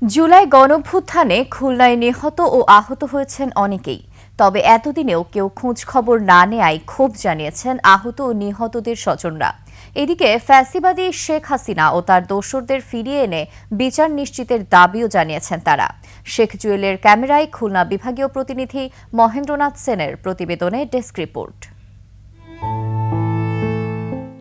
জুলাই গণঅভ্যুত্থানে খুলনায় নিহত ও আহত হয়েছেন অনেকেই। তবে এতদিনেও কেউ খোঁজ খবর না নেয়ায় ক্ষোভ জানিয়েছেন আহত ও নিহতদের স্বজনরা। এদিকে ফ্যাসিবাদী শেখ হাসিনা ও তার দোসরদের ফিরিয়ে এনে বিচার নিশ্চিতের দাবিও জানিয়েছেন তারা। শেখ জুয়েলের ক্যামেরায় খুলনা বিভাগীয় প্রতিনিধি মহেন্দ্রনাথ সেনের প্রতিবেদনে ডেস্ক রিপোর্ট।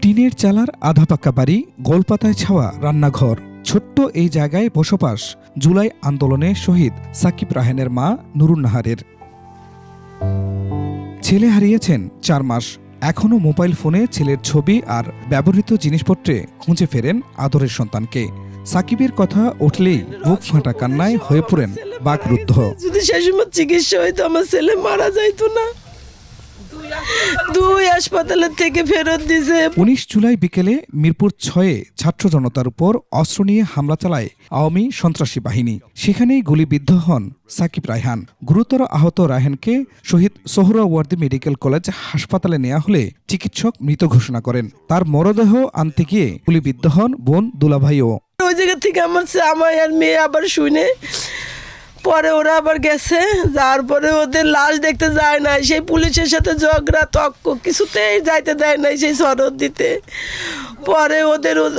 টিনের চালার আধা পাকা বাড়ি, গোলপাতায় ছাওয়া রান্নাঘর, ছোট্ট এই জায়গায় বসবাস জুলাই আন্দোলনে শহীদ সাকিব রায়হানের মা নুরুন নাহারের। ছেলে হারিয়েছেন 4 মাস। এখনও মোবাইল ফোনে ছেলের ছবি আর ব্যবহৃত জিনিসপত্রে খুঁজে ফেরেন আদরের সন্তানকে। সাকিবের কথা উঠলেই বুক ফাটা কান্নায় হয়ে পড়েন বাকরুদ্ধ। যদি সেই সময় চিকিৎসা হইতো আমার ছেলে মারা যাইতো না। 2 হাসপাতালের থেকে ফেরত দিয়েছে। 19 জুলাই বিকেলে মিরপুর 6-এ ছাত্র জনতার উপর অস্ত্র নিয়ে হামলা চালায় আওয়ামী সন্ত্রাসী বাহিনী। সেখানেই গুলিবিদ্ধ হন সাকিব রায়হান। গুরুতর আহত রায়হানকে শহীদ সোহরাওয়ার্দী মেডিকেল কলেজ হাসপাতালে নেওয়া হলে চিকিৎসক মৃত ঘোষণা করেন। তার মরদেহ আনতে গিয়ে গুলিবিদ্ধ হন বোন দুলাভাইও। ওই জায়গা থেকে আমার আর মেয়ে আবার শুনে পরে ওরা আবার গেছে, যার পরে ওদের লাশ দেখতে যায় না। সেই পুলিশের সাথে ঝগড়া তক্ক কিছুতেই যাইতে দেয় নাই সেই শরৎ দিতে। পরে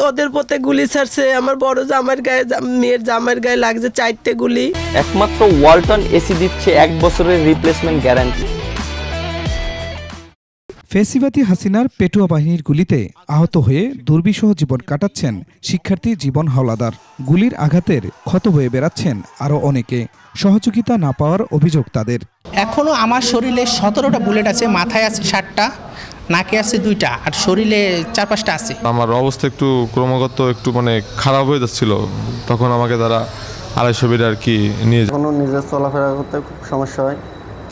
ওদের পথে গুলি ছাড়ছে। আমার বড় জামাইয়ের গায়ে, মেয়ের জামাইয়ের গায়ে লাগছে 4টে গুলি। একমাত্র ওয়ালটন এসি দিচ্ছে 1 বছরের রিপ্লেসমেন্ট গ্যারান্টি। ফ্যাসিবাদী হাসিনার পেটুয়া বাহিনীর গুলিতে আহত হয়ে দুর্বিষহ জীবন কাটাচ্ছেন শিক্ষার্থী জীবন হাওলাদার। গুলির আঘাতের ক্ষত হয়ে বেড়াচ্ছেন আরও অনেকে। সহযোগিতা না পাওয়ার অভিযোগ তাদের। এখনও আমার শরীরে 17টা বুলেট আছে, মাথায় আছে 7টা, নাকে আছে 2টা, আর শরীরে 4-5টা আছে। আমার অবস্থা একটু ক্রমাগত একটু খারাপ হয়ে যাচ্ছিল। তখন আমাকে তারা 250 বেড আর কি নিয়ে এখনো নিজের চলাফেরা করতে খুব সমস্যা হয়।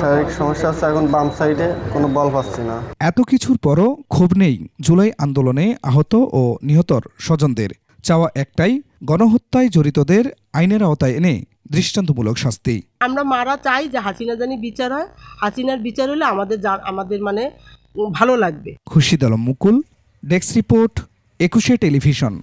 শারীরিক সমস্যা আছে, এখন বাম সাইডে কোনো বল পাচ্ছি না। এত কিছুর পরও ক্ষোভ নেই জুলাই আন্দোলনে আহত ও নিহতর স্বজনদের। চাওয়া একটাই, গণহত্যায় জড়িতদের আইনের আওতায় এনে দৃষ্টান্তমূলক শাস্তি। আমরা মারা চাই যে হাসিনা জানি বিচার হয়। হাসিনার বিচার হলে আমাদের ভালো লাগবে। খুরশিদ আলম মুকুল, ডেস্ক রিপোর্ট, 21 টেলিভিশন।